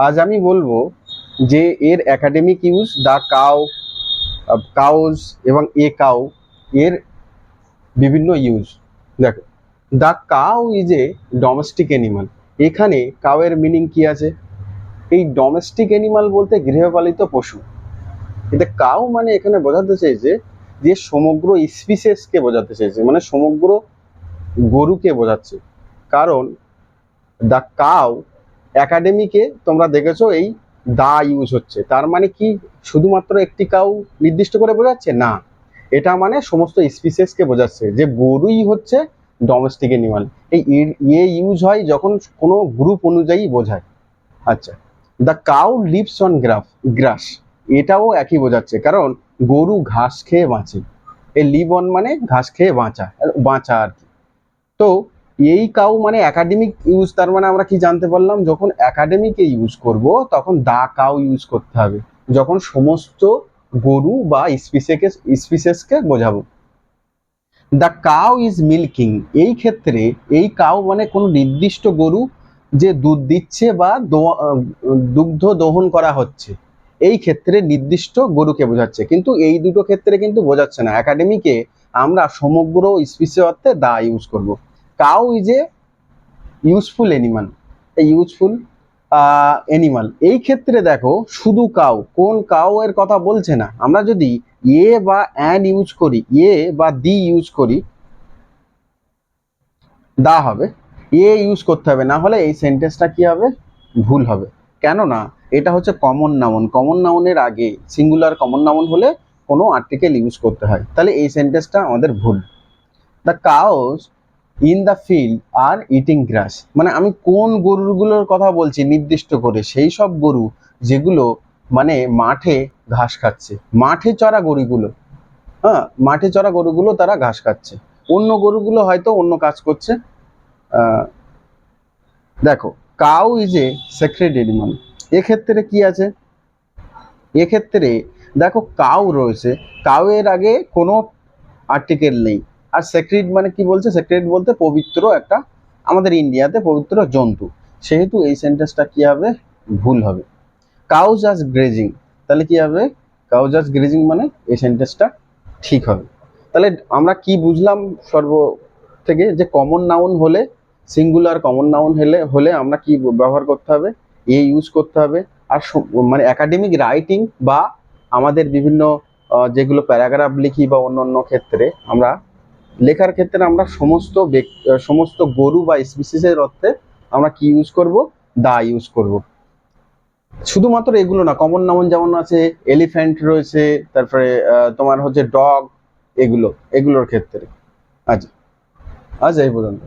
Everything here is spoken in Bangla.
আজ আমি বলবো যে এর academic use the cow, cows এবং এ কাউ এর বিভিন্ন ইউজ। দেখো, the cow is a domestic animal. এখানে কাউয়ের মিনিং কি আছে? এই ডোমেস্টিক অ্যানিমাল বলতে গৃহপালিত পশু। কিন্তু কাউ মানে এখানে বোঝাতে চেয়েছে যে সমগ্র স্পিসিসকে বোঝাতে চেয়েছে, মানে সমগ্র গরুকে বোঝাচ্ছে। কারণ দ্য কাউ একাডেমিকে তোমরা দেখেছো এই দা ইউজ হচ্ছে, তার মানে কি শুধুমাত্র একটি কাউ নির্দিষ্ট করে বোঝাচ্ছে না, এটা মানে সমস্ত স্পিসিসকে বোঝাচ্ছে যে গরুই হচ্ছে ডোমেস্টিক অ্যানিমাল। এই ইয়ে ইউজ হয় যখন কোনো গ্রুপ অনুযায়ী বোঝায়। আচ্ছা, the cow lives on grass, এটাও একই বোঝাচ্ছে, কারণ গরু ঘাস খেয়ে বাঁচে। এই লিভ অন মানে ঘাস খেয়ে বাঁচা, বাঁচা আর কি। তো এই কাউ মানে একাডেমিক ইউজ, তার মানে আমরা কি জানতে পারলাম, যখন একাডেমিকে ইউজ করব তখন দা কাউ ইউজ করতে হবে, যখন সমস্ত গরু বা স্পিসিসকে বোঝাবো। দ্য কাউ ইজ মিল্কিং, এই ক্ষেত্রে এই কাউ মানে কোনো নির্দিষ্ট গরু যে দুধ দিচ্ছে বা দুগ্ধ দহন করা হচ্ছে, এই ক্ষেত্রে নির্দিষ্ট গরুকে বোঝাচ্ছে, কিন্তু এই দুটো ক্ষেত্রে কিন্তু বোঝাচ্ছে না। একাডেমিকে আমরা সমগ্র স্পিসিস অর্থে দা ইউজ করব। Cow is a useful animal, useful animal. এই ক্ষেত্রে দেখো শুধু কাউ, কোন কাউ এর কথা বলছে না। আমরা যদি এ বা অ্যান ইউজ করি, এ বা দি ইউজ করি, দা হবে, এ ইউজ করতে হবে, না হলে এই সেন্টেন্সটা কি হবে, ভুল হবে। কেননা এটা হচ্ছে কমন নাউন, কমন নাউনের আগে সিঙ্গুলার কমন নাউন হলে কোনো আর্টিকেল ইউজ করতে হয়, তাহলে এই সেন্টেন্সটা আমাদের ভুল। The cows in the field are eating grass, মানে আমি কোন গরুগুলোর কথা বলছি নির্দিষ্ট করে, সেই সব গরু যেগুলো মানে মাঠে ঘাস খাচ্ছে, মাঠে চড়া গরুগুলো। হ্যাঁ, মাঠে চড়া গরুগুলো তারা ঘাস খাচ্ছে, অন্য গরুগুলো হয়তো অন্য কাজ করছে। দেখো, cow is A sacred animal, এক্ষেত্রে কি আছে, এক্ষেত্রে দেখো কাউ রয়েছে, কাউ এর আগে কোনো আর্টিকেল নেই। আর সেক্রেড মানে কি বলছে, সেক্রেড বলতে পবিত্র একটা, আমাদের ইন্ডিয়াতে পবিত্র জন্তু, সেহেতু এই সেন্টেন্সটা কি হবে, ভুল হবে। কাউ জাস্ট গ্রেজিং, তাহলে কি হবে, কাউ জাস্ট গ্রেজিং মানে এই সেন্টেন্সটা ঠিক হবে। তাহলে আমরা কি বুঝলাম সর্ব থেকে, যে কমন নাউন হলে, সিঙ্গুলার কমন নাউন হলে আমরা কি ব্যবহার করতে হবে, এ ইউজ করতে হবে। আর মানে একাডেমিক রাইটিং বা আমাদের বিভিন্ন যেগুলো প্যারাগ্রাফ লিখি বা অন্য ক্ষেত্রে আমরা লেখার ক্ষেত্রে আমরা সমস্ত গরু বা স্পিসিসের অর্থে আমরা কি ইউজ করব, দা ইউজ করব। শুধুমাত্র এগুলো না, কমন নাউন যেমন আছে এলিফ্যান্ট রয়েছে, তারপরে তোমার হচ্ছে ডগ, এগুলোর ক্ষেত্রে। আচ্ছা, আজ এই পর্যন্ত।